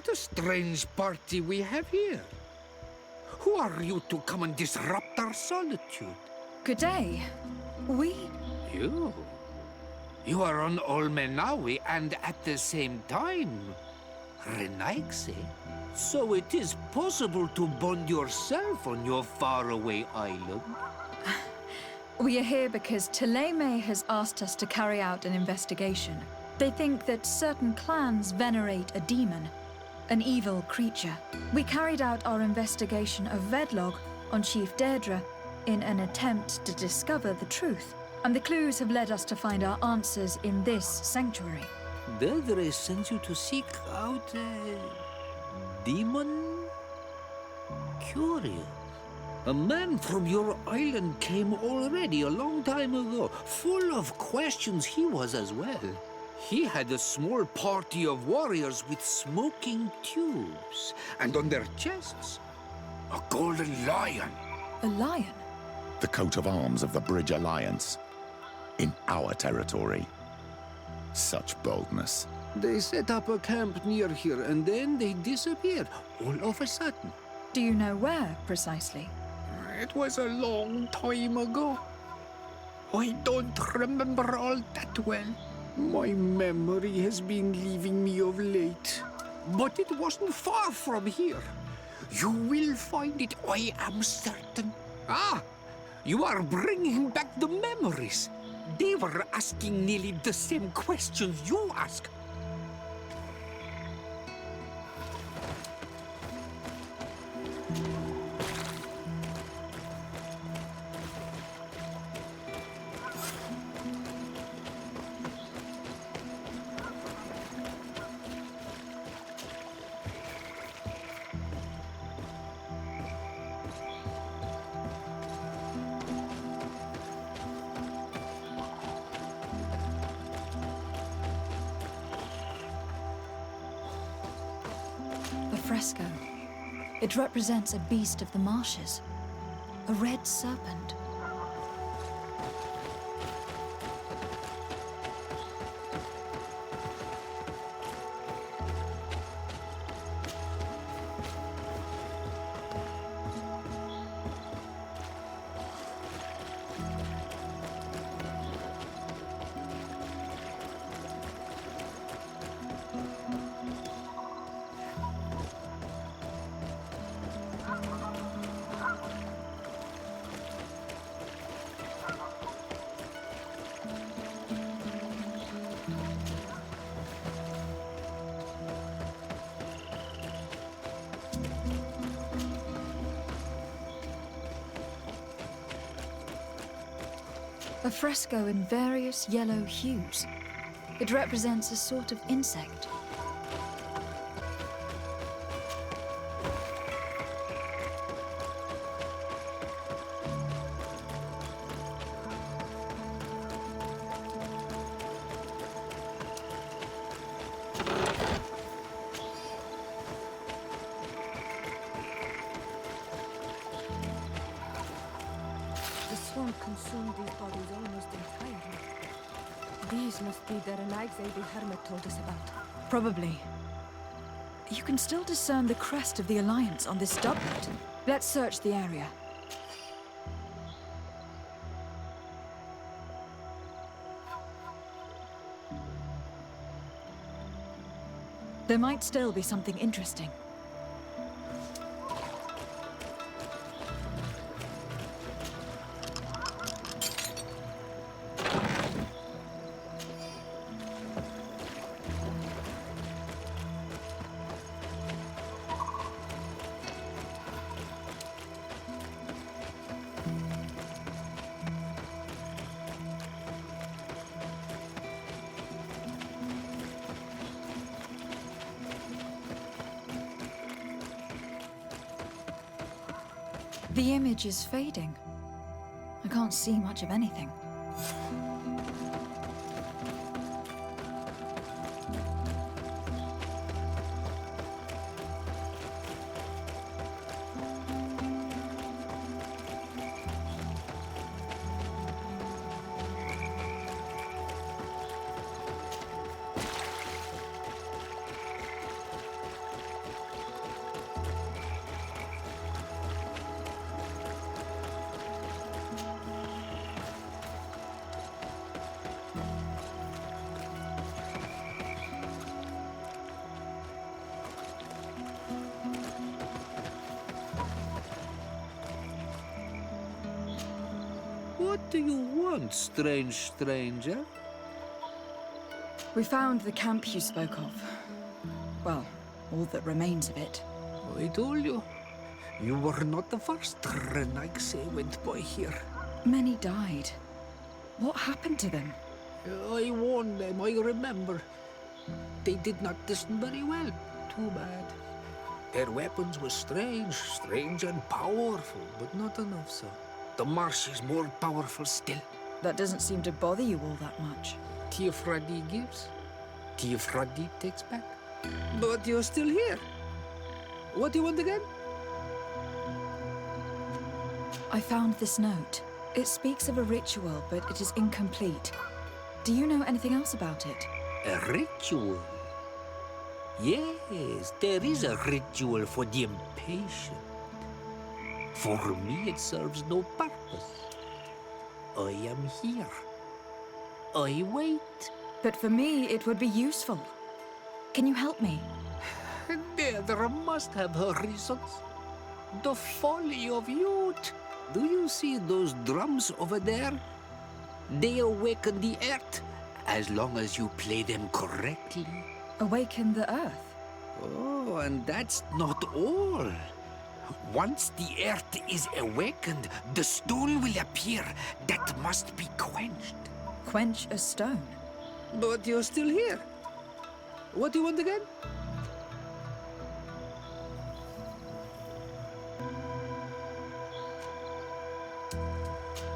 What a strange party we have here. Who are you to come and disrupt our solitude? Good day. We... You? You are on Olmenawi and at the same time, Renaigse. So it is possible to bond yourself on your faraway island? We are here because Teleme has asked us to carry out an investigation. They think that certain clans venerate a demon, an evil creature. We carried out our investigation of Vedlog on Chief Deirdre in an attempt to discover the truth. And the clues have led us to find our answers in this sanctuary. Deirdre sent you to seek out a demon? Curious. A man from your island came already a long time ago. Full of questions he was as well. He had a small party of warriors with smoking tubes. And on their chests, a golden lion. A lion? The coat of arms of the Bridge Alliance. In our territory. Such boldness. They set up a camp near here and then they disappeared all of a sudden. Do you know where, precisely? It was a long time ago. I don't remember all that well. My memory has been leaving me of late. But it wasn't far from here. You will find it, I am certain. Ah, you are bringing back the memories. They were asking nearly the same questions you ask. Fresco. It represents a beast of the marshes. A red serpent. A fresco in various yellow hues. It represents a sort of insect. The swamp consumed these bodies almost entirely. These must be the Renaigse the hermit told us about. Probably. You can still discern the crest of the Alliance on this doublet. Let's search the area. There might still be something interesting. The image is fading. I can't see much of anything. What do you want, strange stranger? We found the camp you spoke of. Well, all that remains of it. I told you. You were not the first Renaigse went by here. Many died. What happened to them? I warned them, I remember. They did not listen very well. Too bad. Their weapons were strange and powerful, but not enough so. The marsh is more powerful still. That doesn't seem to bother you all that much. Tiafradi gives, Tiafradi takes back. But you're still here. What do you want again? I found this note. It speaks of a ritual, but it is incomplete. Do you know anything else about it? A ritual? Yes, there is a ritual for the impatient. For me, it serves no purpose. I am here. I wait. But for me, it would be useful. Can you help me? There must have her reasons. The folly of youth. Do you see those drums over there? They awaken the earth, as long as you play them correctly. Awaken the earth. Oh, and that's not all. Once the earth is awakened, the stone will appear that must be quenched. Quench a stone. But you're still here. What do you want again?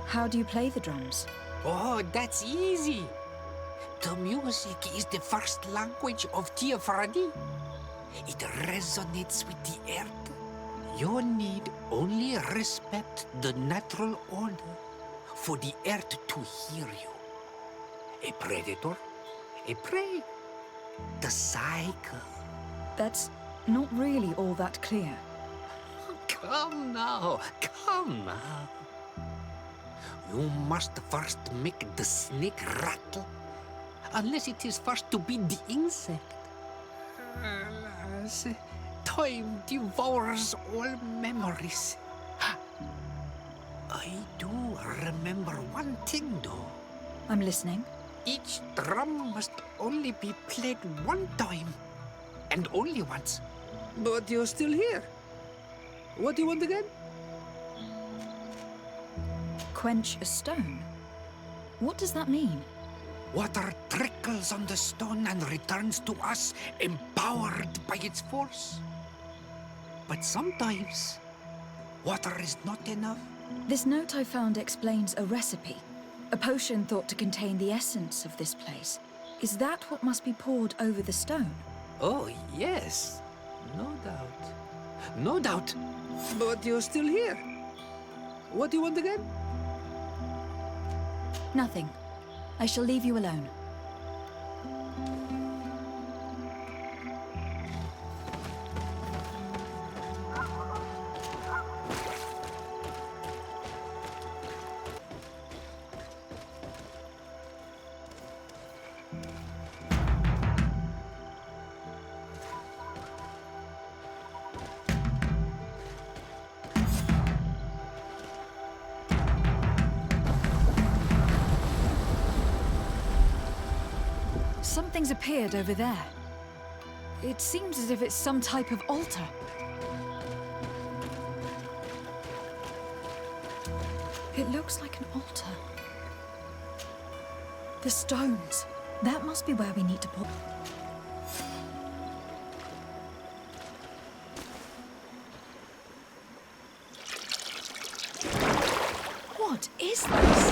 How do you play the drums? Oh, that's easy. The music is the first language of Tiafradi. It resonates with the earth. You need only respect the natural order for the earth to hear you. A predator, a prey. The cycle. That's not really all that clear. Come now, come now. You must first make the snake rattle, unless it is first to be the insect. Alas, time devours all memories. I do remember one thing, though. I'm listening. Each drum must only be played one time, and only once. But you're still here. What do you want again? Quench a stone? What does that mean? Water trickles on the stone and returns to us, empowered by its force. But sometimes, water is not enough. This note I found explains a recipe. A potion thought to contain the essence of this place. Is that what must be poured over the stone? Oh, yes. No doubt. No doubt. But you're still here. What do you want again? Nothing. I shall leave you alone. Something's appeared over there. It seems as if it's some type of altar. It looks like an altar. The stones. That must be where we need to put... What is this?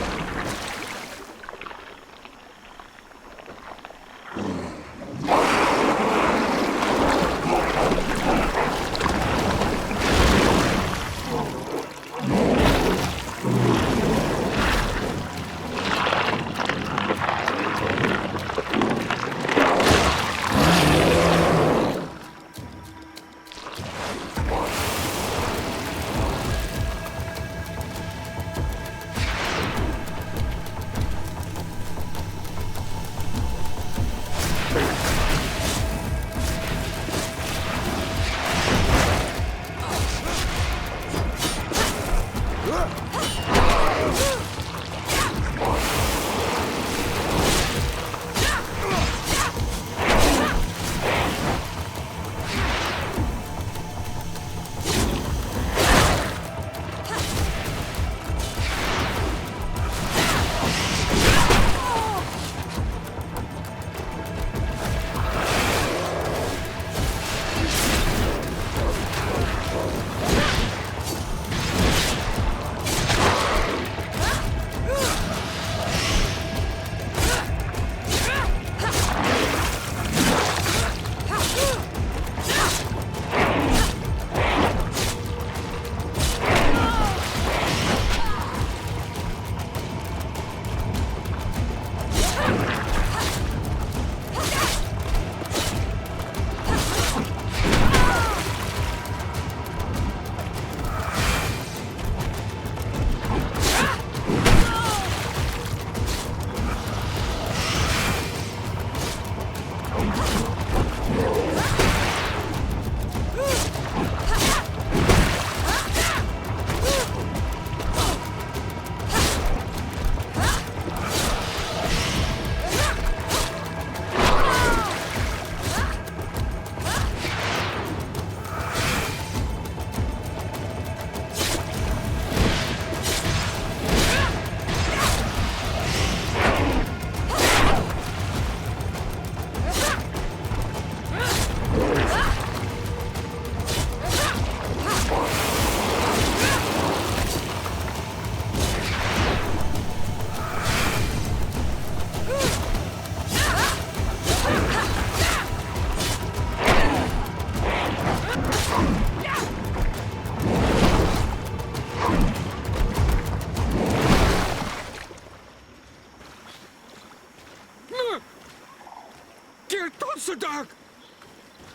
Dog!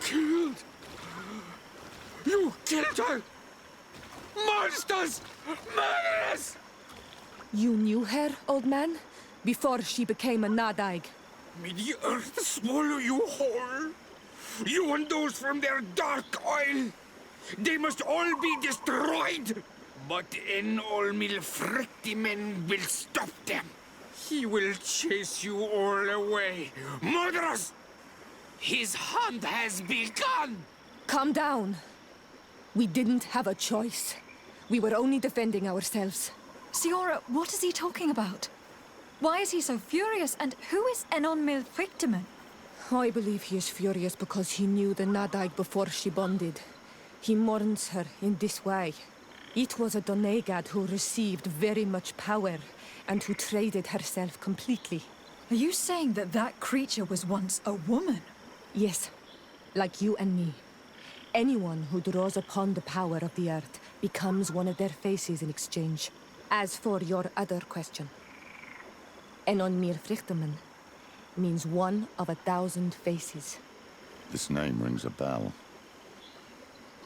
Killed! You killed her! Monsters! Murderers! You knew her, old man? Before she became a Nadaig. May the earth swallow you whole! You and those from their dark oil! They must all be destroyed! But Enolmil Frictimen will stop them! He will chase you all away! Murderers! His hunt has begun! Calm down. We didn't have a choice. We were only defending ourselves. Siora, what is he talking about? Why is he so furious, and who is Enon Milfrictimen? I believe he is furious because he knew the Nadaig before she bonded. He mourns her in this way. It was a Donegad who received very much power, and who traded herself completely. Are you saying that that creature was once a woman? Yes, like you and me. Anyone who draws upon the power of the earth becomes one of their faces in exchange. As for your other question, Enon Milfrictimen means one of 1,000 faces. This name rings a bell.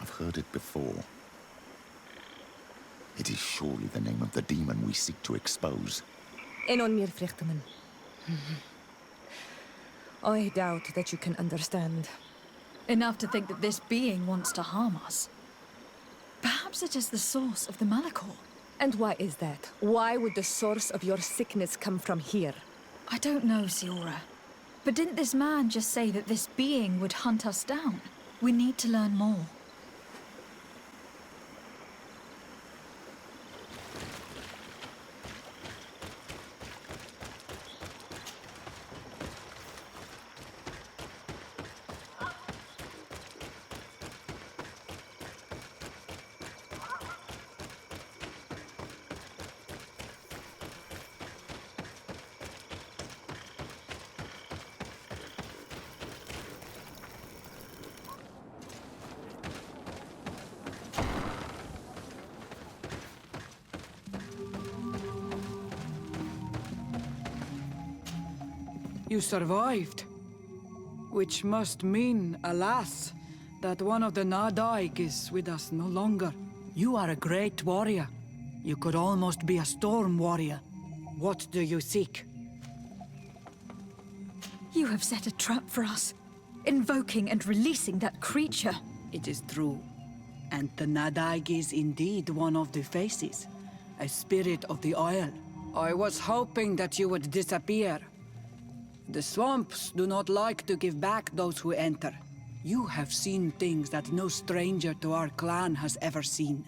I've heard it before. It is surely the name of the demon we seek to expose. Enon Milfrictimen. I doubt that you can understand. Enough to think that this being wants to harm us. Perhaps it is the source of the Malachor. And why is that? Why would the source of your sickness come from here? I don't know, Siora. But didn't this man just say that this being would hunt us down? We need to learn more. You survived. Which must mean, alas, that one of the Nadaig is with us no longer. You are a great warrior. You could almost be a storm warrior. What do you seek? You have set a trap for us, invoking and releasing that creature. It is true. And the Nadaig is indeed one of the faces. A spirit of the Isle. I was hoping that you would disappear. The swamps do not like to give back those who enter. You have seen things that no stranger to our clan has ever seen.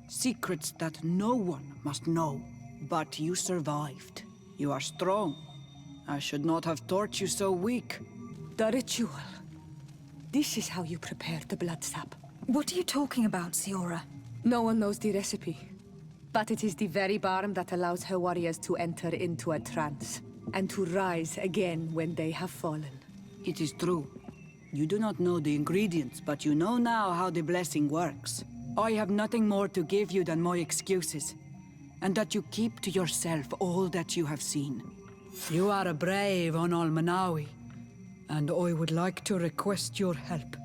Secrets that no one must know. But you survived. You are strong. I should not have thought you so weak. The ritual. This is how you prepare the blood sap. What are you talking about, Siora? No one knows the recipe. But it is the very balm that allows her warriors to enter into a trance. And to rise again when they have fallen. It is true. You do not know the ingredients, but you know now how the blessing works. I have nothing more to give you than my excuses. And that you keep to yourself all that you have seen. You are a brave Onalmanawi, and I would like to request your help.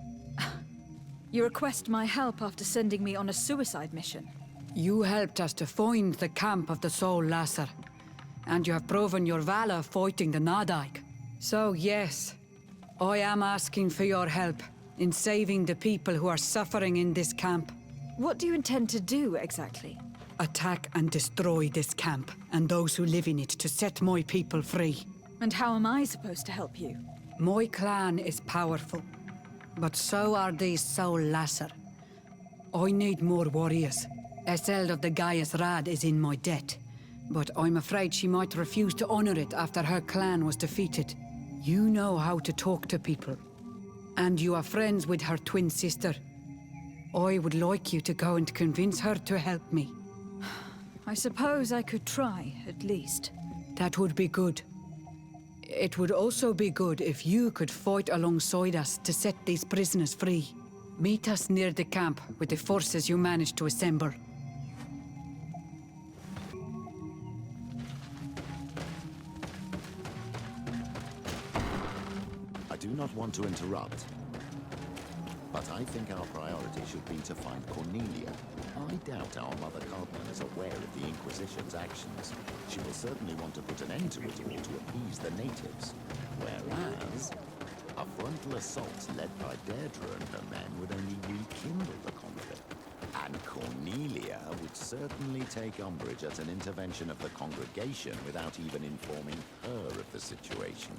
You request my help after sending me on a suicide mission. You helped us to find the camp of the Soul Lasser. And you have proven your valor fighting the Nadaig. So yes, I am asking for your help in saving the people who are suffering in this camp. What do you intend to do, exactly? Attack and destroy this camp, and those who live in it, to set my people free. And how am I supposed to help you? My clan is powerful, but so are these Soul Lasser. I need more warriors. Eseld of the Gaius Rad is in my debt. But I'm afraid she might refuse to honor it after her clan was defeated. You know how to talk to people. And you are friends with her twin sister. I would like you to go and convince her to help me. I suppose I could try, at least. That would be good. It would also be good if you could fight alongside us to set these prisoners free. Meet us near the camp with the forces you managed to assemble. do not want to interrupt, but I think our priority should be to find Cornelia. I doubt our Mother Cardinal is aware of the Inquisition's actions. She will certainly want to put an end to it all to appease the natives. Whereas, a frontal assault led by Deirdre and her men would only rekindle the conflict. And Cornelia would certainly take umbrage at an intervention of the congregation without even informing her of the situation.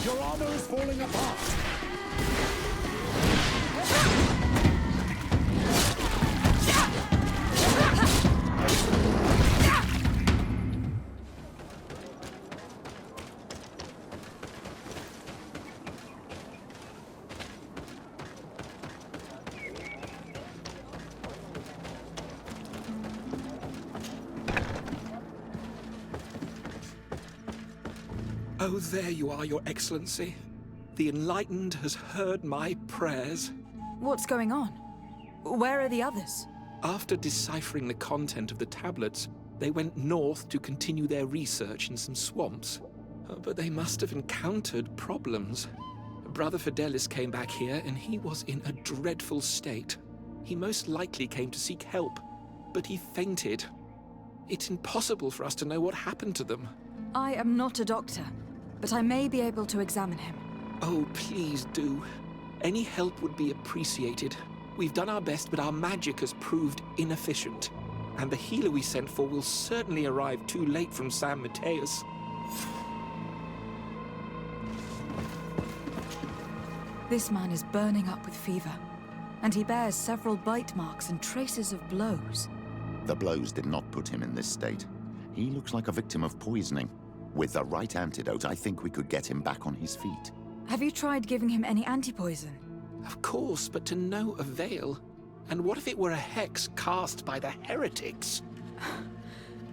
Your armor is falling apart! Oh, there you are, Your Excellency. The Enlightened has heard my prayers. What's going on? Where are the others? After deciphering the content of the tablets, they went north to continue their research in some swamps. But they must have encountered problems. Brother Fidelis came back here and he was in a dreadful state. He most likely came to seek help, but he fainted. It's impossible for us to know what happened to them. I am not a doctor, but I may be able to examine him. Oh, please do. Any help would be appreciated. We've done our best, but our magic has proved inefficient. And the healer we sent for will certainly arrive too late from San Matteus. This man is burning up with fever, and he bears several bite marks and traces of blows. The blows did not put him in this state. He looks like a victim of poisoning. With the right antidote, I think we could get him back on his feet. Have you tried giving him any anti-poison? Of course, but to no avail. And what if it were a hex cast by the heretics?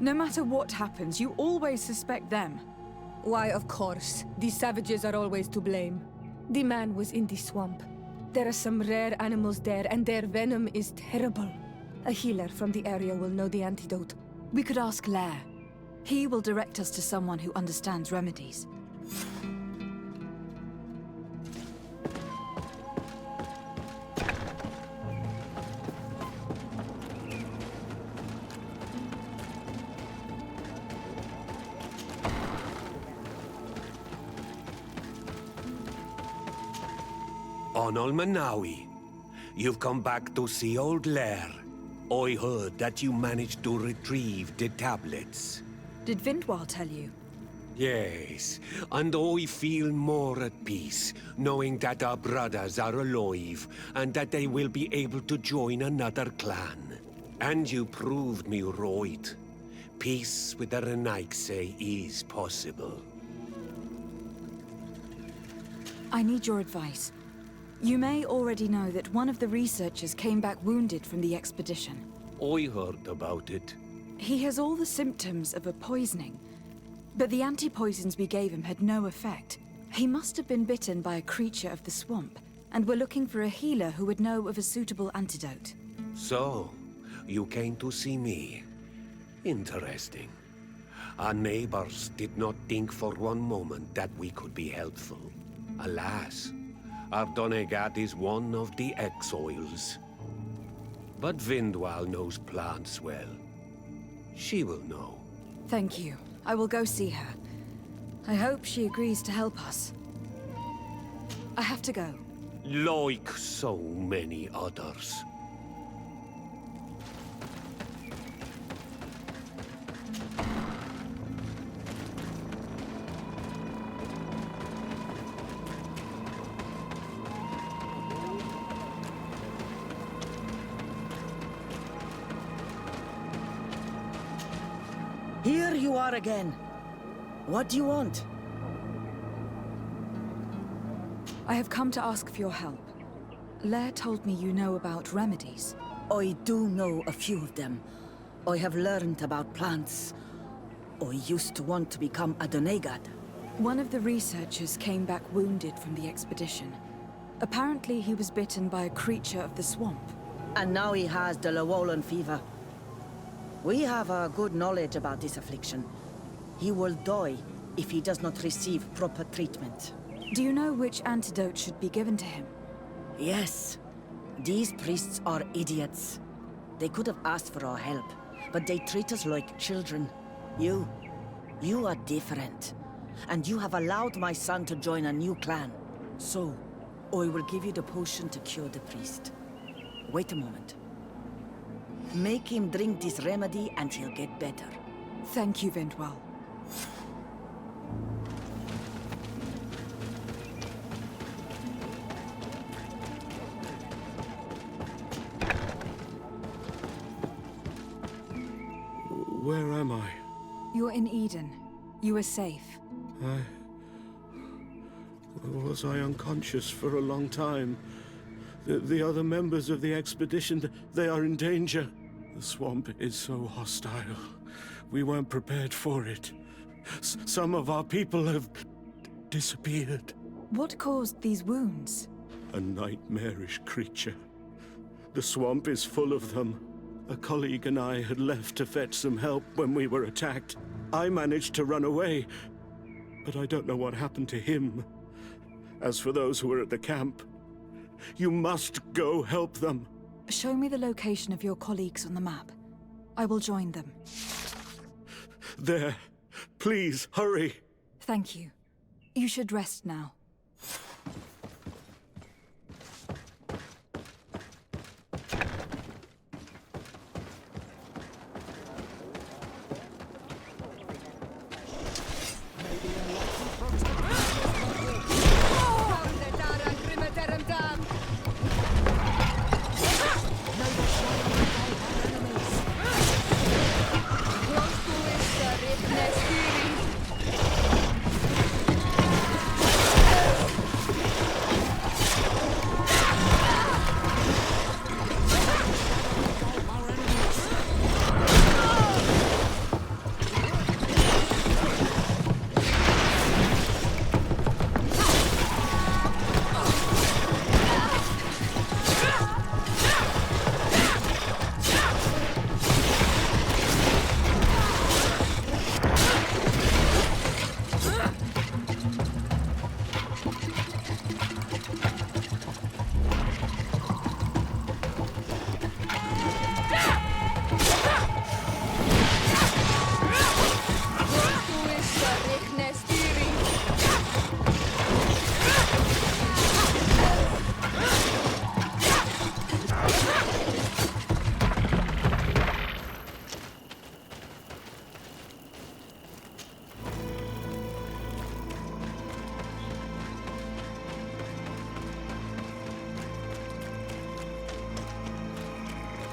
No matter what happens, you always suspect them. Why, of course. These savages are always to blame. The man was in the swamp. There are some rare animals there, and their venom is terrible. A healer from the area will know the antidote. We could ask Lair. He will direct us to someone who understands remedies. Onol Manawi, you've come back to see old Lair. I heard that you managed to retrieve the tablets. Did Vindwal tell you? Yes, and I feel more at peace, knowing that our brothers are alive, and that they will be able to join another clan. And you proved me right. Peace with the Renaigse is possible. I need your advice. You may already know that one of the researchers came back wounded from the expedition. I heard about it. He has all the symptoms of a poisoning, but the anti-poisons we gave him had no effect. He must have been bitten by a creature of the swamp, and we're looking for a healer who would know of a suitable antidote. So, you came to see me. Interesting. Our neighbors did not think for one moment that we could be helpful. Alas, our Donegat is one of the exiles. But Vindwal knows plants well. She will know. Thank you. I will go see her. I hope she agrees to help us. I have to go. Like so many others. are again. What do you want? I have come to ask for your help. Lair told me you know about remedies. I do know a few of them. I have learned about plants. I used to want to become a donegad. One of the researchers came back wounded from the expedition. Apparently he was bitten by a creature of the swamp. And now he has the Llewellyn fever. We have a good knowledge about this affliction. He will die if he does not receive proper treatment. Do you know which antidote should be given to him? Yes. These priests are idiots. They could have asked for our help, but they treat us like children. You are different. And you have allowed my son to join a new clan. So, I will give you the potion to cure the priest. Wait a moment. Make him drink this remedy and he'll get better. Thank you, Vindwell. Where am I? You're in Eden. You are safe. Was I unconscious for a long time? The other members of the expedition, they are in danger. The swamp is so hostile. We weren't prepared for it. Some of our people have disappeared. What caused these wounds? A nightmarish creature. The swamp is full of them. A colleague and I had left to fetch some help when we were attacked. I managed to run away, but I don't know what happened to him. As for those who are at the camp, you must go help them. Show me the location of your colleagues on the map. I will join them. There. Please, hurry. Thank you. You should rest now.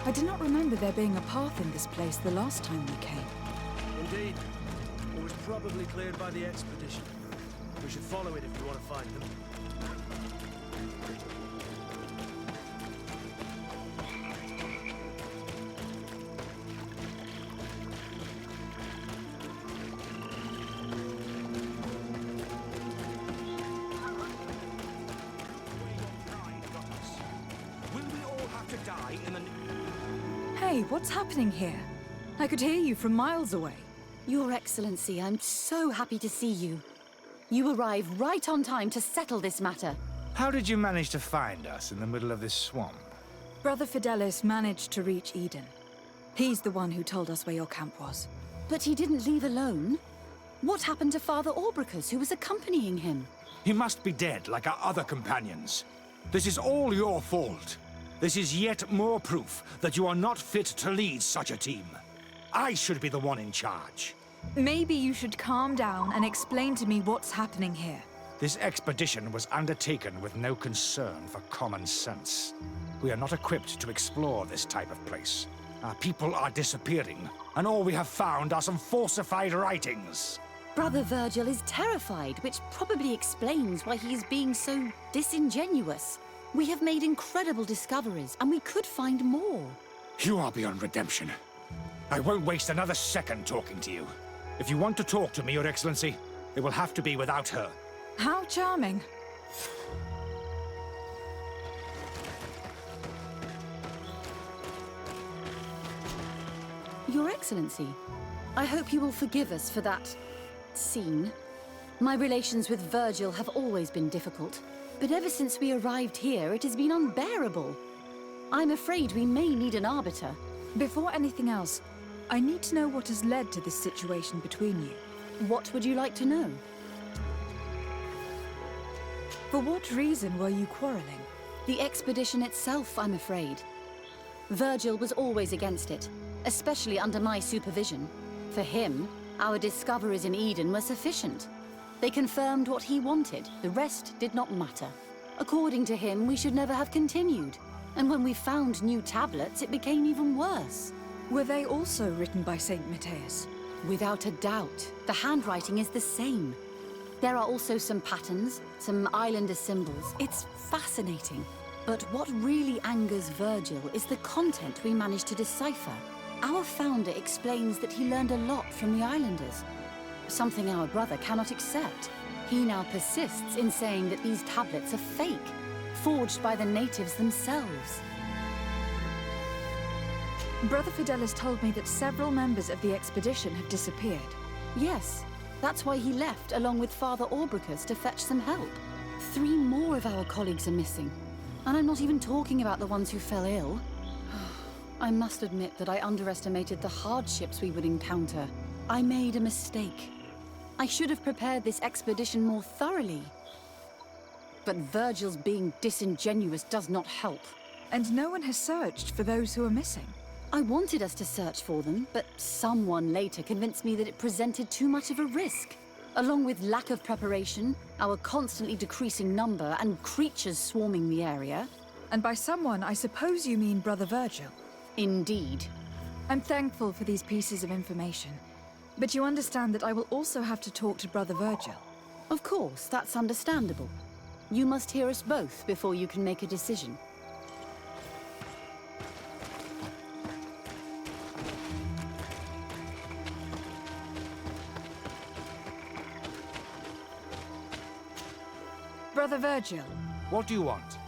I do not remember there being a path in this place the last time we came. Indeed. It was probably cleared by the expedition. We should follow it if we want to find them. Hey, what's happening here? I could hear you from miles away. Your Excellency, I'm so happy to see you. You arrived right on time to settle this matter. How did you manage to find us in the middle of this swamp? Brother Fidelis managed to reach Eden. He's the one who told us where your camp was. But he didn't leave alone. What happened to Father Orbricus, who was accompanying him? He must be dead, like our other companions. This is all your fault. This is yet more proof that you are not fit to lead such a team. I should be the one in charge. Maybe you should calm down and explain to me what's happening here. This expedition was undertaken with no concern for common sense. We are not equipped to explore this type of place, Our people are disappearing, and all we have found are some falsified writings. Brother Virgil is terrified, which probably explains why he is being so disingenuous. We have made incredible discoveries, and we could find more. You are beyond redemption. I won't waste another second talking to you. If you want to talk to me, Your Excellency, it will have to be without her. How charming. Your Excellency, I hope you will forgive us for that scene. My relations with Virgil have always been difficult, but ever since we arrived here, it has been unbearable. I'm afraid we may need an arbiter. Before anything else, I need to know what has led to this situation between you. What would you like to know? For what reason were you quarreling? The expedition itself, I'm afraid. Virgil was always against it, especially under my supervision. For him, our discoveries in Eden were sufficient. They confirmed what he wanted. The rest did not matter. According to him, we should never have continued. And when we found new tablets, it became even worse. Were they also written by Saint Matteus? Without a doubt. The handwriting is the same. There are also some patterns, some islander symbols. It's fascinating. But what really angers Virgil is the content we managed to decipher. Our founder explains that he learned a lot from the islanders, something our brother cannot accept. He now persists in saying that these tablets are fake, forged by the natives themselves. Brother Fidelis told me that several members of the expedition have disappeared. Yes, that's why he left along with Father Orbricus to fetch some help. 3 more of our colleagues are missing. And I'm not even talking about the ones who fell ill. I must admit that I underestimated the hardships we would encounter. I made a mistake. I should have prepared this expedition more thoroughly. But Virgil's being disingenuous does not help. And no one has searched for those who are missing. I wanted us to search for them, but someone later convinced me that it presented too much of a risk. Along with lack of preparation, our constantly decreasing number, and creatures swarming the area. And by someone, I suppose you mean Brother Virgil. Indeed. I'm thankful for these pieces of information. But you understand that I will also have to talk to Brother Virgil. Of course, that's understandable. You must hear us both before you can make a decision. Brother Virgil. What do you want?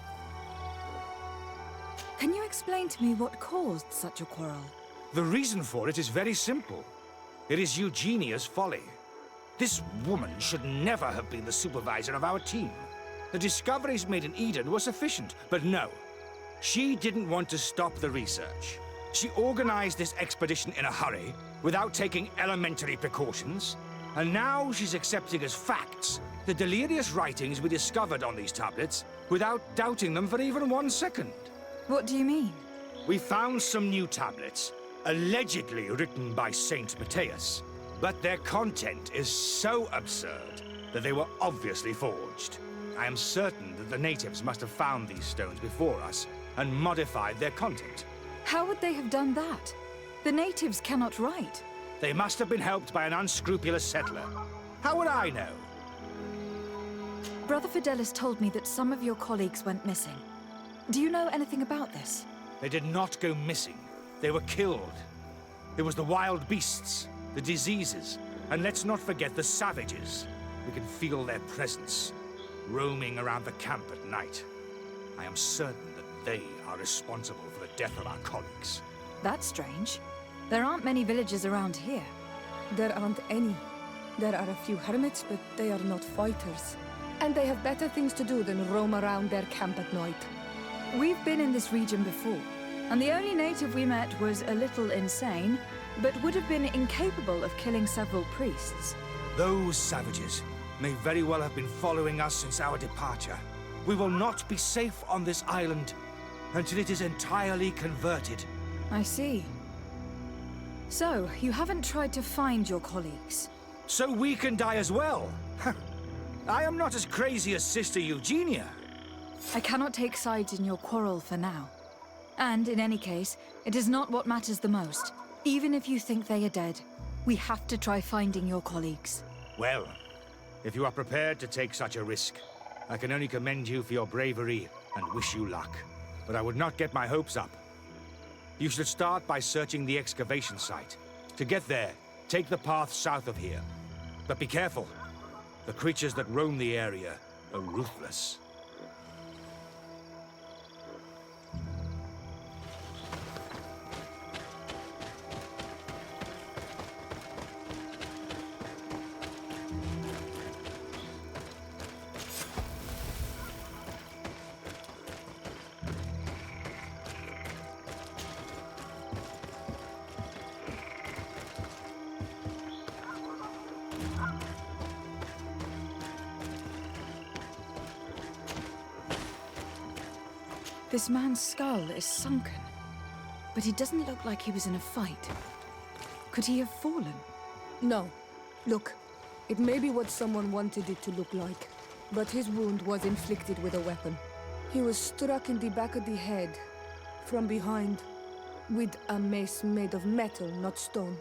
Can you explain to me what caused such a quarrel? The reason for it is very simple. It is Eugenia's folly. This woman should never have been the supervisor of our team. The discoveries made in Eden were sufficient, but no. She didn't want to stop the research. She organized this expedition in a hurry, without taking elementary precautions, and now she's accepting as facts the delirious writings we discovered on these tablets, without doubting them for even 1 second. What do you mean? We found some new tablets, allegedly written by Saint Matteus, but their content is so absurd that they were obviously forged. I am certain that the natives must have found these stones before us and modified their content. How would they have done that? The natives cannot write. They must have been helped by an unscrupulous settler. How would I know? Brother Fidelis told me that some of your colleagues went missing. Do you know anything about this? They did not go missing. They were killed. It was the wild beasts, the diseases, and let's not forget the savages. We can feel their presence, roaming around the camp at night. I am certain that they are responsible for the death of our colleagues. That's strange. There aren't many villages around here. There aren't any. There are a few hermits, but they are not fighters. And they have better things to do than roam around their camp at night. We've been in this region before, and the only native we met was a little insane, but would have been incapable of killing several priests. Those savages may very well have been following us since our departure. We will not be safe on this island until it is entirely converted. I see. So, you haven't tried to find your colleagues? So we can die as well? I am not as crazy as Sister Eugenia. I cannot take sides in your quarrel for now. And in any case, it is not what matters the most. Even if you think they are dead, we have to try finding your colleagues. Well, if you are prepared to take such a risk, I can only commend you for your bravery and wish you luck. But I would not get my hopes up. You should start by searching the excavation site. To get there, take the path south of here. But be careful. The creatures that roam the area are ruthless. This man's skull is sunken, but he doesn't look like he was in a fight. Could he have fallen? No. Look, it may be what someone wanted it to look like, but his wound was inflicted with a weapon. He was struck in the back of the head, from behind, with a mace made of metal, not stone.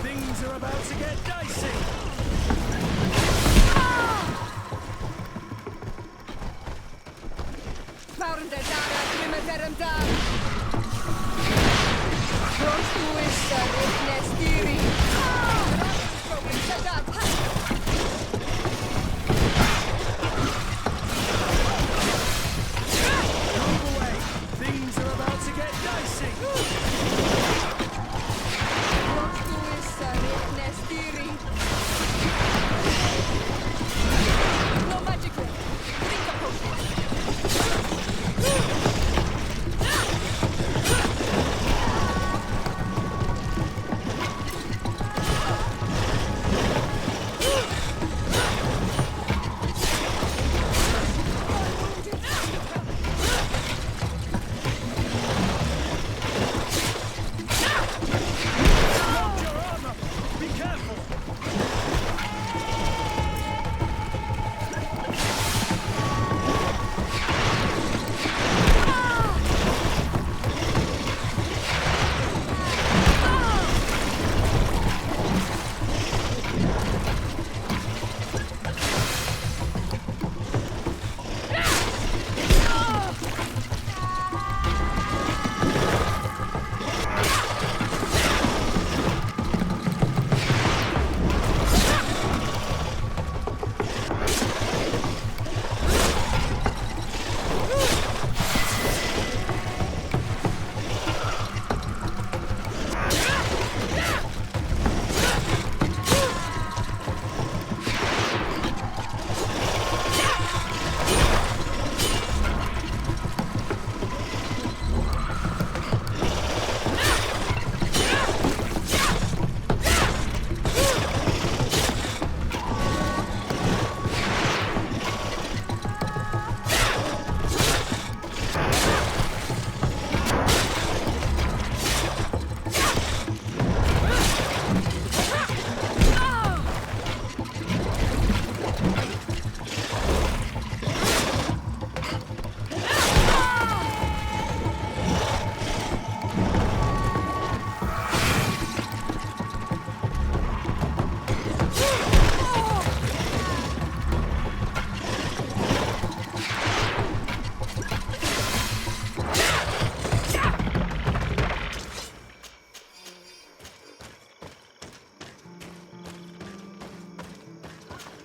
Things are about to get dicey!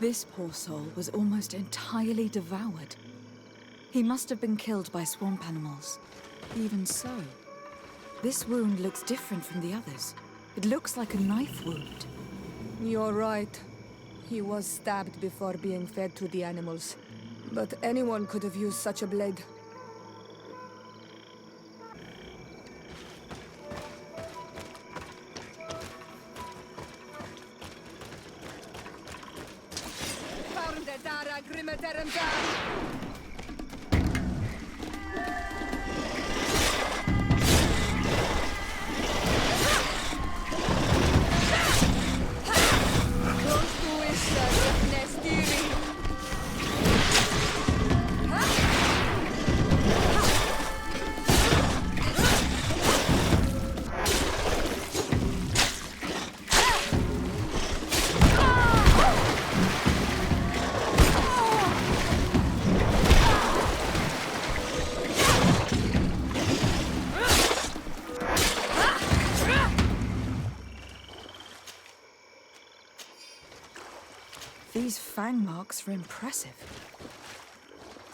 This poor soul was almost entirely devoured. He must have been killed by swamp animals. Even so, this wound looks different from the others. It looks like a knife wound. You're right. He was stabbed before being fed to the animals. But anyone could have used such a blade. These fang marks are impressive.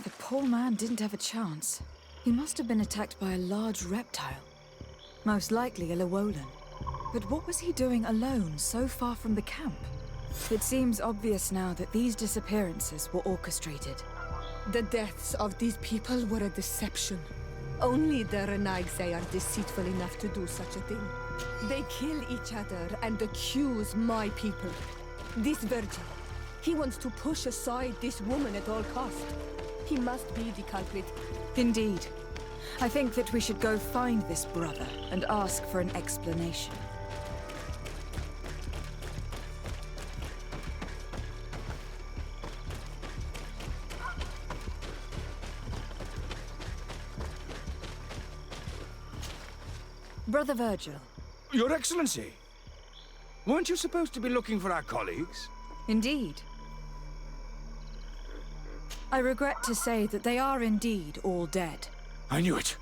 The poor man didn't have a chance. He must have been attacked by a large reptile. Most likely a Llewellyn. But what was he doing alone, so far from the camp? It seems obvious now that these disappearances were orchestrated. The deaths of these people were a deception. Only the Renaigse are deceitful enough to do such a thing. They kill each other and accuse my people. This virgin, he wants to push aside this woman at all cost. He must be the culprit. Indeed. I think that we should go find this brother and ask for an explanation. Brother Virgil. Your Excellency! Weren't you supposed to be looking for our colleagues? Indeed. I regret to say that they are indeed all dead. I knew it.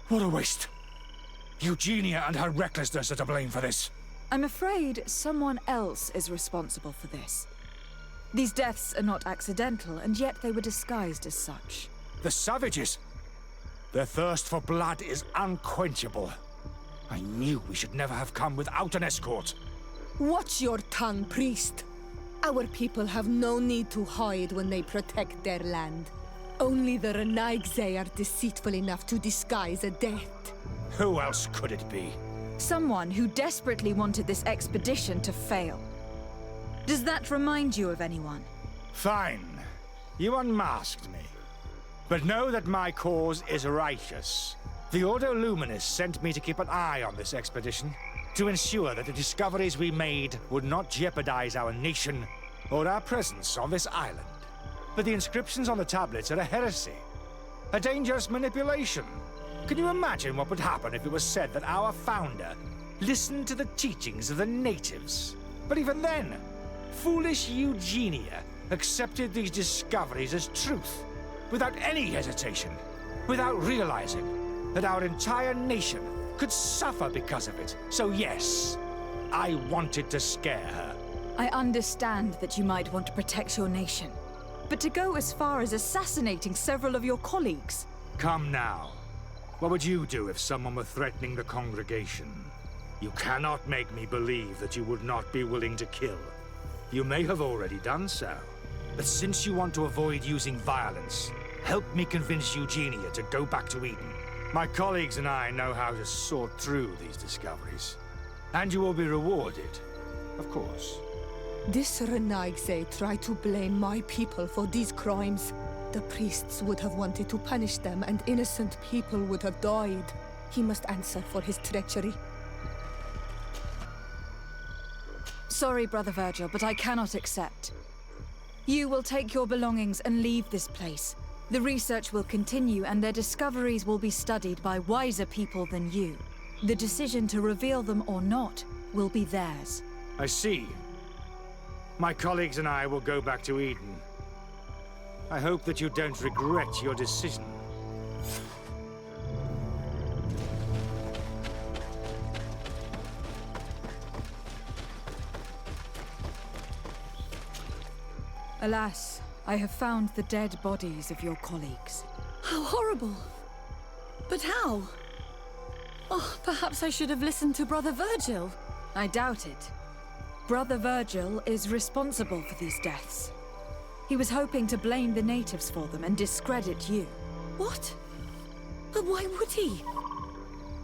What a waste. Eugenia and her recklessness are to blame for this. I'm afraid someone else is responsible for this. These deaths are not accidental, and yet they were disguised as such. The savages! Their thirst for blood is unquenchable. I knew we should never have come without an escort. Watch your tongue, priest. Our people have no need to hide when they protect their land. Only the Renaigse are deceitful enough to disguise a death. Who else could it be? Someone who desperately wanted this expedition to fail. Does that remind you of anyone? Fine. You unmasked me. But know that my cause is righteous. The Ordo Luminis sent me to keep an eye on this expedition, to ensure that the discoveries we made would not jeopardize our nation or our presence on this island. But the inscriptions on the tablets are a heresy, a dangerous manipulation. Can you imagine what would happen if it was said that our founder listened to the teachings of the natives? But even then, foolish Eugenia accepted these discoveries as truth, without any hesitation, without realizing that our entire nation could suffer because of it. So yes, I wanted to scare her. I understand that you might want to protect your nation, but to go as far as assassinating several of your colleagues... Come now. What would you do if someone were threatening the congregation? You cannot make me believe that you would not be willing to kill. You may have already done so. But since you want to avoid using violence, help me convince Eugenia to go back to Eden. My colleagues and I know how to sort through these discoveries. And you will be rewarded, of course. This Renaigse tried to blame my people for these crimes. The priests would have wanted to punish them, and innocent people would have died. He must answer for his treachery. Sorry, Brother Virgil, but I cannot accept. You will take your belongings and leave this place. The research will continue, and their discoveries will be studied by wiser people than you. The decision to reveal them or not will be theirs. I see. My colleagues and I will go back to Eden. I hope that you don't regret your decision. Alas, I have found the dead bodies of your colleagues. How horrible! But how? Oh, perhaps I should have listened to Brother Virgil. I doubt it. Brother Virgil is responsible for these deaths. He was hoping to blame the natives for them and discredit you. What? But why would he?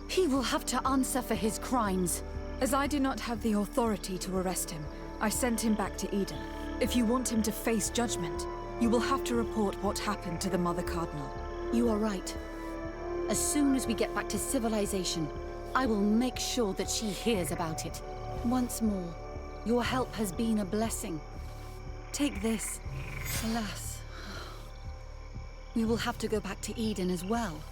He will have to answer for his crimes. As I do not have the authority to arrest him, I sent him back to Eden. If you want him to face judgment, you will have to report what happened to the Mother Cardinal. You are right. As soon as we get back to civilization, I will make sure that she hears about it. Once more, your help has been a blessing. Take this. Alas, we will have to go back to Eden as well.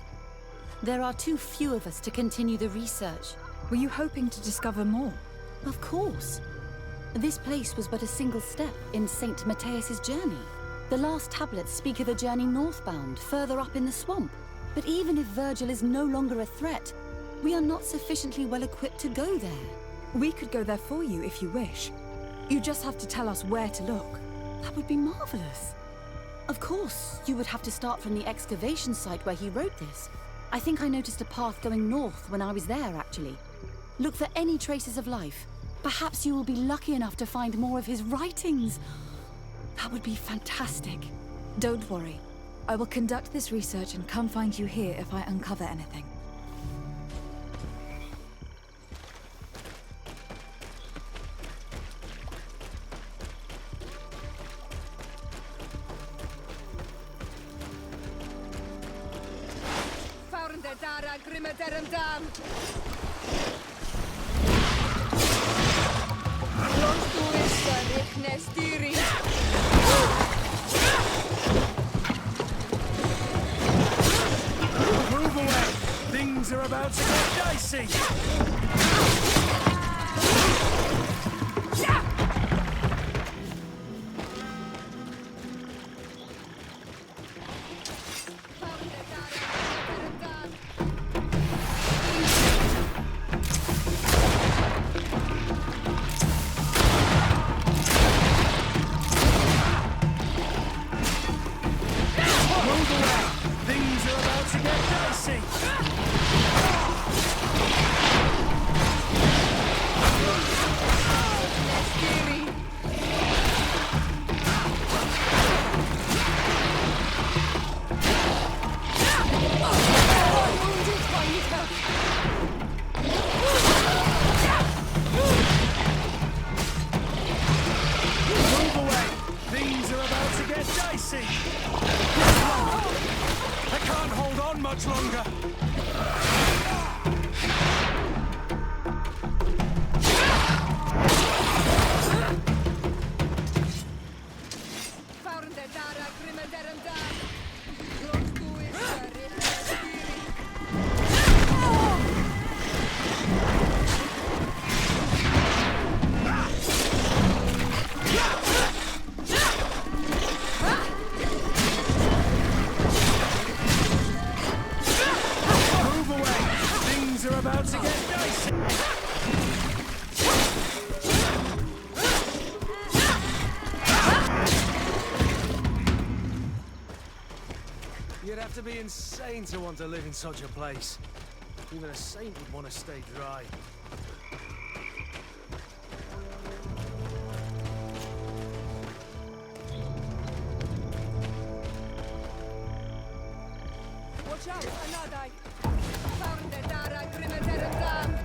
There are too few of us to continue the research. Were you hoping to discover more? Of course. This place was but a single step in St. Matteus's journey. The last tablets speak of a journey northbound, further up in the swamp. But even if Virgil is no longer a threat, we are not sufficiently well equipped to go there. We could go there for you if you wish. You just have to tell us where to look. That would be marvelous. Of course, you would have to start from the excavation site where he wrote this. I think I noticed a path going north when I was there, actually. Look for any traces of life. Perhaps you will be lucky enough to find more of his writings. That would be fantastic. Don't worry. I will conduct this research and come find you here if I uncover anything. Move away! Things are about to get dicey! You'd have to be insane to want to live in such a place. Even a saint would want to stay dry. Watch out, another! Found the Dara Grimateram.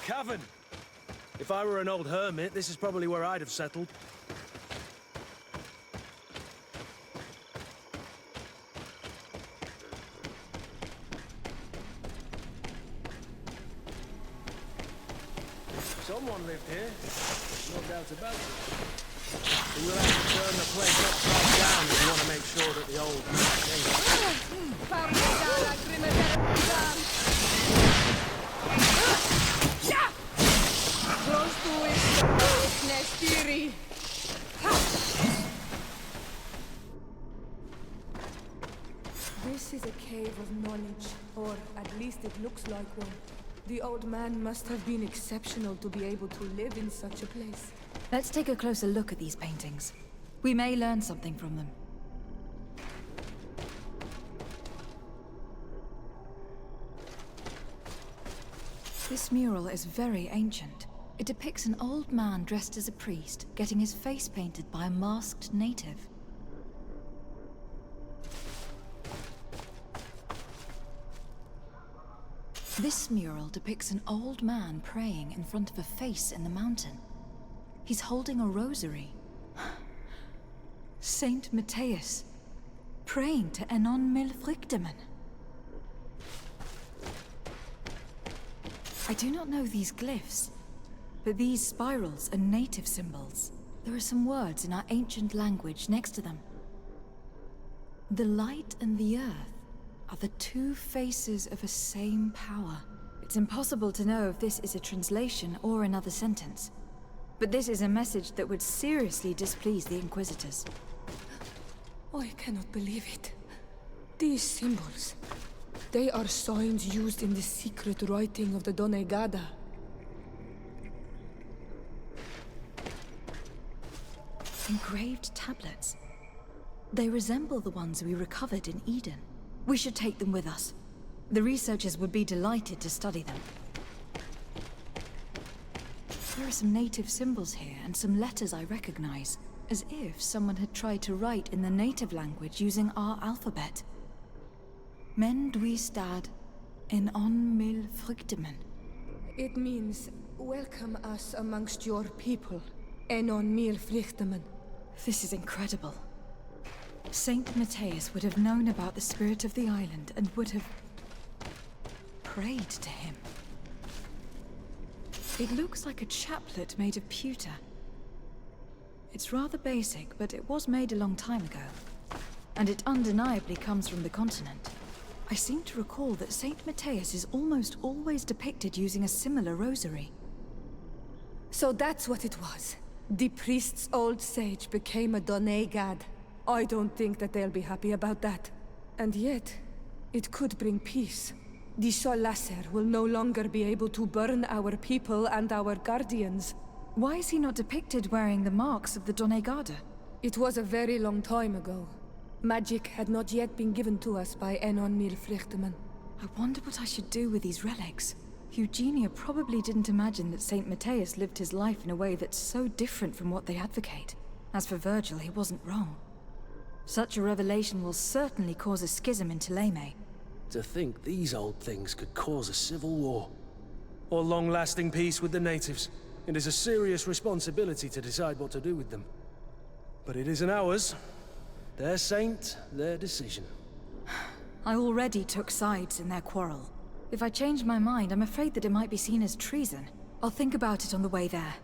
cavern. If I were an old hermit, this is probably where I'd have settled. Someone lived here, no doubt about it. But we'll have to turn the place upside down if we want to make sure that the old This is a cave of knowledge, or at least it looks like one. The old man must have been exceptional to be able to live in such a place. Let's take a closer look at these paintings. We may learn something from them. This mural is very ancient. It depicts an old man dressed as a priest, getting his face painted by a masked native. This mural depicts an old man praying in front of a face in the mountain. He's holding a rosary. Saint Matteus, praying to Enon Milfrichtemen. I do not know these glyphs, but these spirals are native symbols. There are some words in our ancient language next to them. The light and the earth are the two faces of a same power. It's impossible to know if this is a translation or another sentence. But this is a message that would seriously displease the Inquisitors. I cannot believe it. These symbols, they are signs used in the secret writing of the Donegada. Engraved tablets. They resemble the ones we recovered in Eden. We should take them with us. The researchers would be delighted to study them. There are some native symbols here and some letters I recognize, as if someone had tried to write in the native language using our alphabet. Men duistad en on mil frichtemen. It means, welcome us amongst your people, Enon mil frichtemen. This is incredible. Saint Matteus would have known about the spirit of the island and would have prayed to him. It looks like a chaplet made of pewter. It's rather basic, but it was made a long time ago. And it undeniably comes from the continent. I seem to recall that Saint Matteus is almost always depicted using a similar rosary. So that's what it was. The priest's old sage became a Donegad. I don't think that they'll be happy about that. And yet, it could bring peace. The Solasser will no longer be able to burn our people and our guardians. Why is he not depicted wearing the marks of the Donegada? It was a very long time ago. Magic had not yet been given to us by Enon Milfrichtemen. I wonder what I should do with these relics. Eugenia probably didn't imagine that Saint Matteus lived his life in a way that's so different from what they advocate. As for Virgil, he wasn't wrong. Such a revelation will certainly cause a schism in Thélème. To think these old things could cause a civil war. Or long-lasting peace with the natives. It is a serious responsibility to decide what to do with them. But it isn't ours. Their saint, their decision. I already took sides in their quarrel. If I change my mind, I'm afraid that it might be seen as treason. I'll think about it on the way there.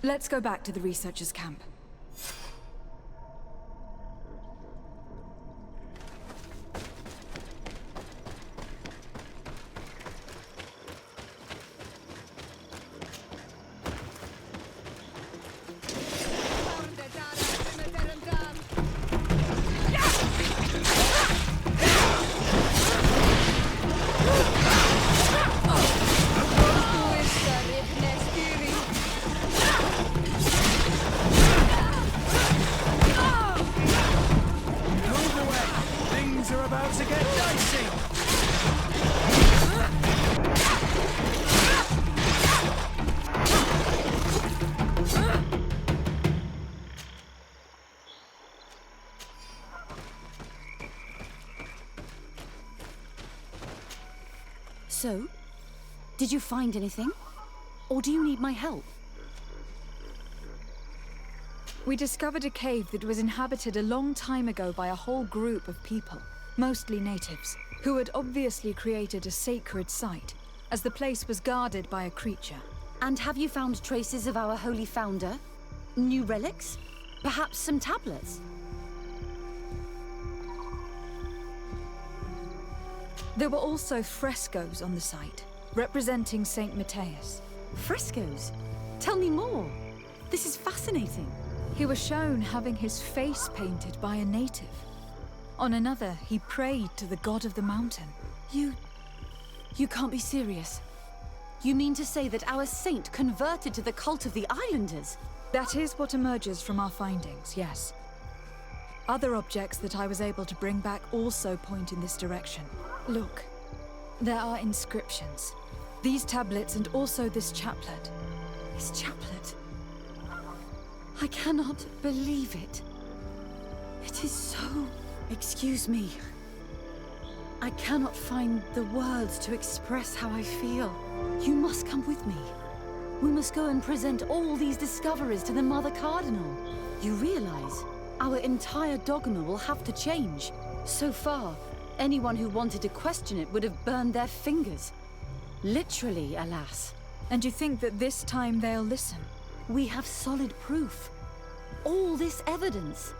Let's go back to the researchers' camp. So, did you find anything? Or do you need my help? We discovered a cave that was inhabited a long time ago by a whole group of people, mostly natives, who had obviously created a sacred site, as the place was guarded by a creature. And have you found traces of our holy founder? New relics? Perhaps some tablets? There were also frescoes on the site, representing Saint Matteus. Frescoes? Tell me more. This is fascinating. He was shown having his face painted by a native. On another, he prayed to the god of the mountain. You can't be serious. You mean to say that our saint converted to the cult of the islanders? That is what emerges from our findings, yes. Other objects that I was able to bring back also point in this direction. Look, there are inscriptions. These tablets and also this chaplet. This chaplet? I cannot believe it. It is so... Excuse me. I cannot find the words to express how I feel. You must come with me. We must go and present all these discoveries to the Mother Cardinal. You realize our entire dogma will have to change. So far, anyone who wanted to question it would have burned their fingers. Literally, alas. And you think that this time they'll listen? We have solid proof. All this evidence.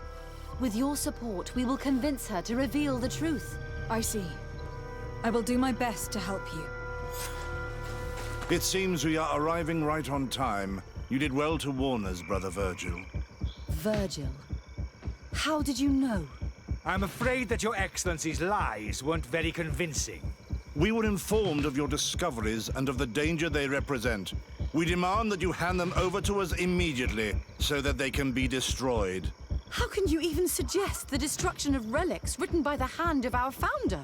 With your support, we will convince her to reveal the truth. I see. I will do my best to help you. It seems we are arriving right on time. You did well to warn us, Brother Virgil. Virgil? How did you know? I'm afraid that your Excellency's lies weren't very convincing. We were informed of your discoveries and of the danger they represent. We demand that you hand them over to us immediately, so that they can be destroyed. How can you even suggest the destruction of relics written by the hand of our founder?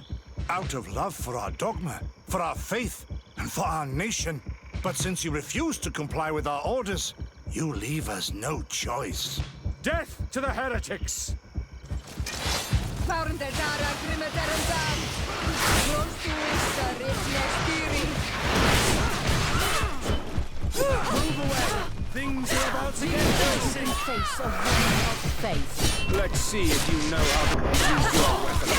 Out of love for our dogma, for our faith, and for our nation. But since you refuse to comply with our orders, you leave us no choice. Death to the heretics! Move away! Things are about to get dicey! Face of woman of faith. Let's see if you know how to use your weapon.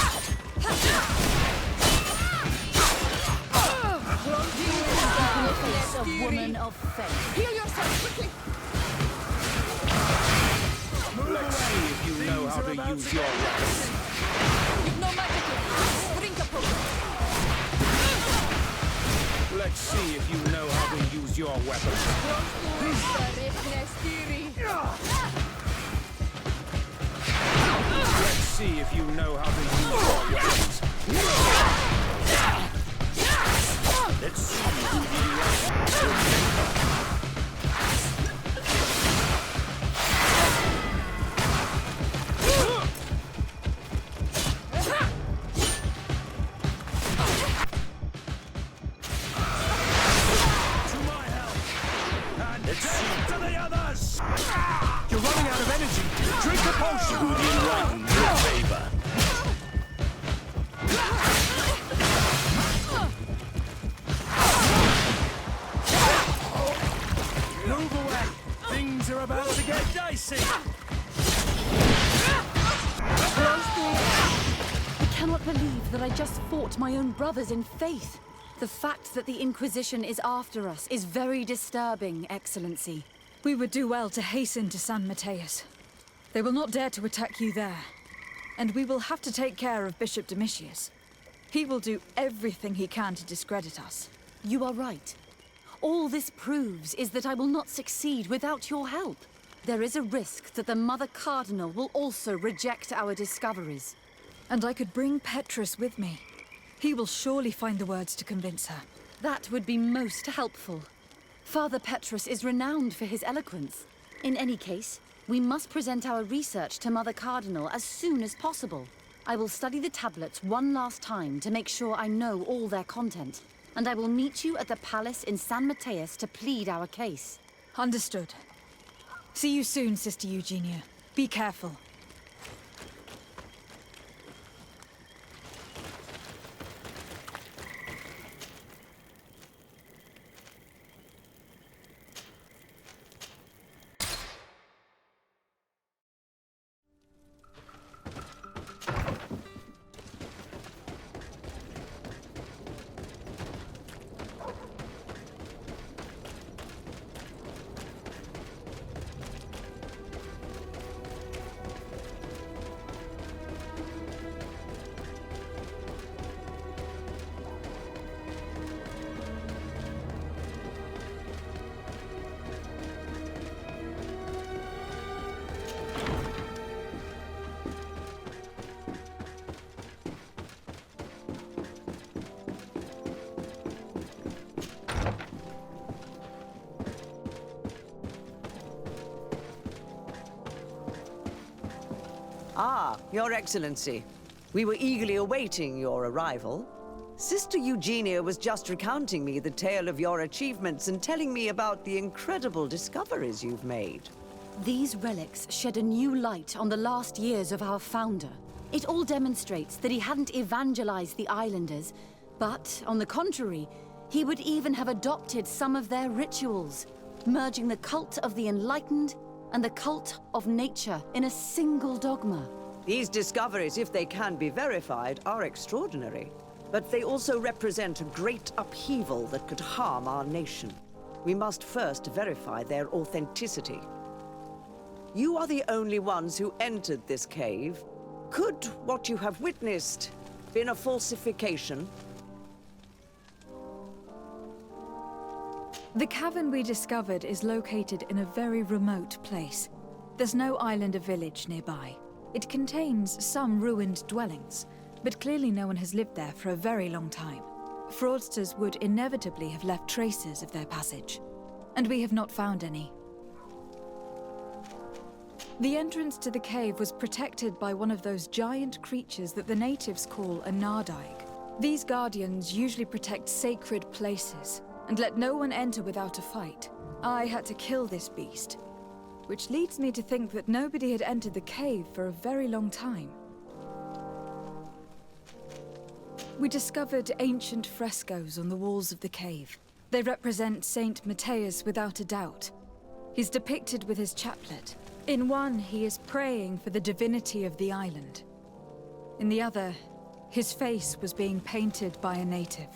Face of woman of faith. Heal yourself quickly! Let's see if you know how to use your weapon. Let's see if you know how to use your weapon. Let's see if you know how to use your weapons. Let's see who you are. You're running out of energy. Drink a potion. Who do you want in your favor? Move away! Things are about to get dicey! I cannot believe that I just fought my own brothers in faith. The fact that the Inquisition is after us is very disturbing, Excellency. We would do well to hasten to San Matteus. They will not dare to attack you there. And we will have to take care of Bishop Domitius. He will do everything he can to discredit us. You are right. All this proves is that I will not succeed without your help. There is a risk that the Mother Cardinal will also reject our discoveries. And I could bring Petrus with me. He will surely find the words to convince her. That would be most helpful. Father Petrus is renowned for his eloquence. In any case, we must present our research to Mother Cardinal as soon as possible. I will study the tablets one last time to make sure I know all their content. And I will meet you at the palace in San Matteus to plead our case. Understood. See you soon, Sister Eugenia. Be careful. Ah, Your Excellency. We were eagerly awaiting your arrival. Sister Eugenia was just recounting me the tale of your achievements and telling me about the incredible discoveries you've made. These relics shed a new light on the last years of our founder. It all demonstrates that he hadn't evangelized the islanders, but, on the contrary, he would even have adopted some of their rituals, merging the cult of the enlightened and the cult of nature in a single dogma. These discoveries, if they can be verified, are extraordinary. But they also represent a great upheaval that could harm our nation. We must first verify their authenticity. You are the only ones who entered this cave. Could what you have witnessed been a falsification? The cavern we discovered is located in a very remote place. There's no island or village nearby. It contains some ruined dwellings, but clearly no one has lived there for a very long time. Fraudsters would inevitably have left traces of their passage, and we have not found any. The entrance to the cave was protected by one of those giant creatures that the natives call a nardaig. These guardians usually protect sacred places and let no one enter without a fight. I had to kill this beast, which leads me to think that nobody had entered the cave for a very long time. We discovered ancient frescoes on the walls of the cave. They represent Saint Matteus without a doubt. He's depicted with his chaplet. In one, he is praying for the divinity of the island. In the other, his face was being painted by a native.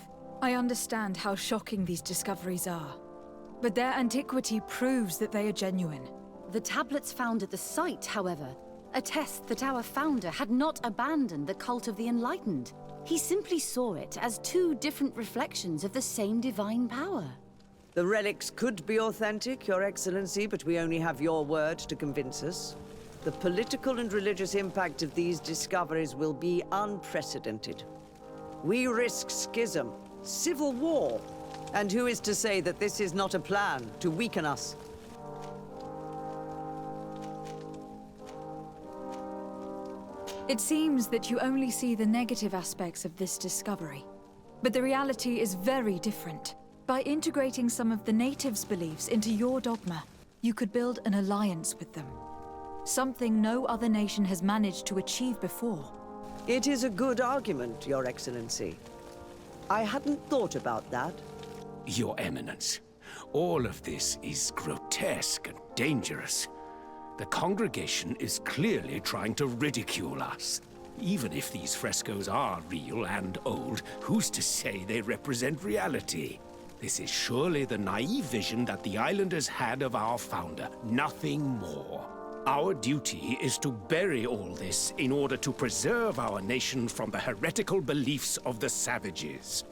I understand how shocking these discoveries are, but their antiquity proves that they are genuine. The tablets found at the site, however, attest that our founder had not abandoned the cult of the enlightened. He simply saw it as two different reflections of the same divine power. The relics could be authentic, Your Excellency, but we only have your word to convince us. The political and religious impact of these discoveries will be unprecedented. We risk schism, civil war, and who is to say that this is not a plan to weaken us? It seems that you only see the negative aspects of this discovery, but the reality is very different. By integrating some of the natives' beliefs into your dogma, you could build an alliance with them. Something no other nation has managed to achieve before. It is a good argument, Your Excellency. I hadn't thought about that. Your Eminence, all of this is grotesque and dangerous. The congregation is clearly trying to ridicule us. Even if these frescoes are real and old, who's to say they represent reality? This is surely the naive vision that the islanders had of our founder, nothing more. Our duty is to bury all this in order to preserve our nation from the heretical beliefs of the savages.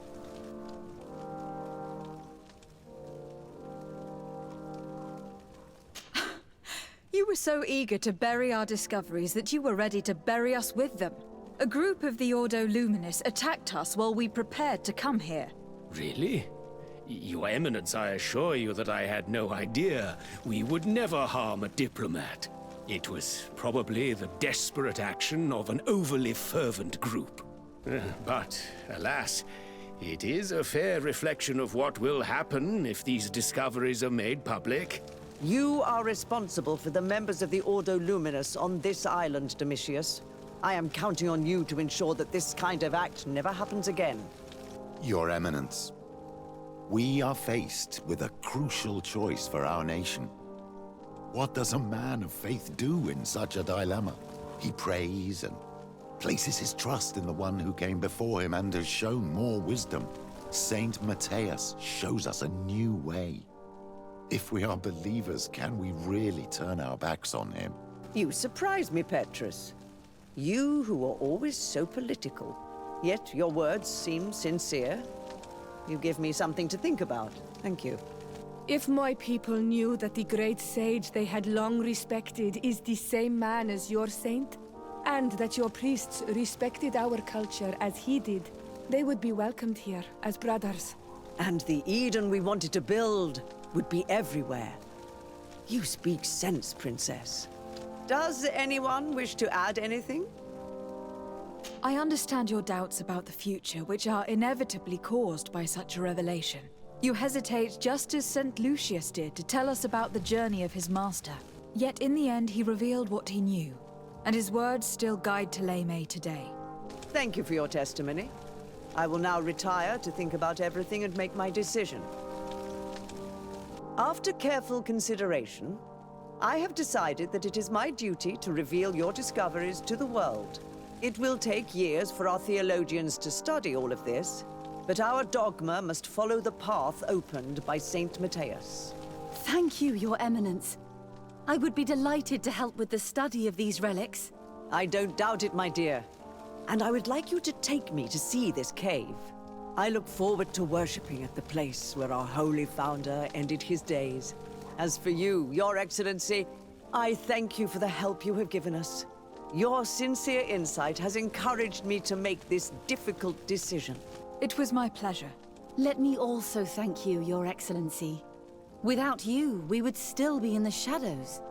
You were so eager to bury our discoveries that you were ready to bury us with them. A group of the Ordo Luminis attacked us while we prepared to come here. Really? Your Eminence, I assure you that I had no idea. We would never harm a diplomat. It was probably the desperate action of an overly fervent group. But, alas, it is a fair reflection of what will happen if these discoveries are made public. You are responsible for the members of the Ordo Luminis on this island, Domitius. I am counting on you to ensure that this kind of act never happens again. Your Eminence, we are faced with a crucial choice for our nation. What does a man of faith do in such a dilemma? He prays and places his trust in the one who came before him and has shown more wisdom. Saint Matteus shows us a new way. If we are believers, can we really turn our backs on him? You surprise me, Petrus. You who are always so political, yet your words seem sincere. You give me something to think about. Thank you. If my people knew that the great sage they had long respected is the same man as your saint, and that your priests respected our culture as he did, they would be welcomed here as brothers. And the Eden we wanted to build would be everywhere. You speak sense, Princess. Does anyone wish to add anything? I understand your doubts about the future, which are inevitably caused by such a revelation. You hesitate just as St. Lucius did to tell us about the journey of his master. Yet in the end he revealed what he knew, and his words still guide Thélème today. Thank you for your testimony. I will now retire to think about everything and make my decision. After careful consideration, I have decided that it is my duty to reveal your discoveries to the world. It will take years for our theologians to study all of this, but our dogma must follow the path opened by Saint Matteus. Thank you, Your Eminence. I would be delighted to help with the study of these relics. I don't doubt it, my dear. And I would like you to take me to see this cave. I look forward to worshipping at the place where our holy founder ended his days. As for you, Your Excellency, I thank you for the help you have given us. Your sincere insight has encouraged me to make this difficult decision. It was my pleasure. Let me also thank you, Your Excellency. Without you, we would still be in the shadows.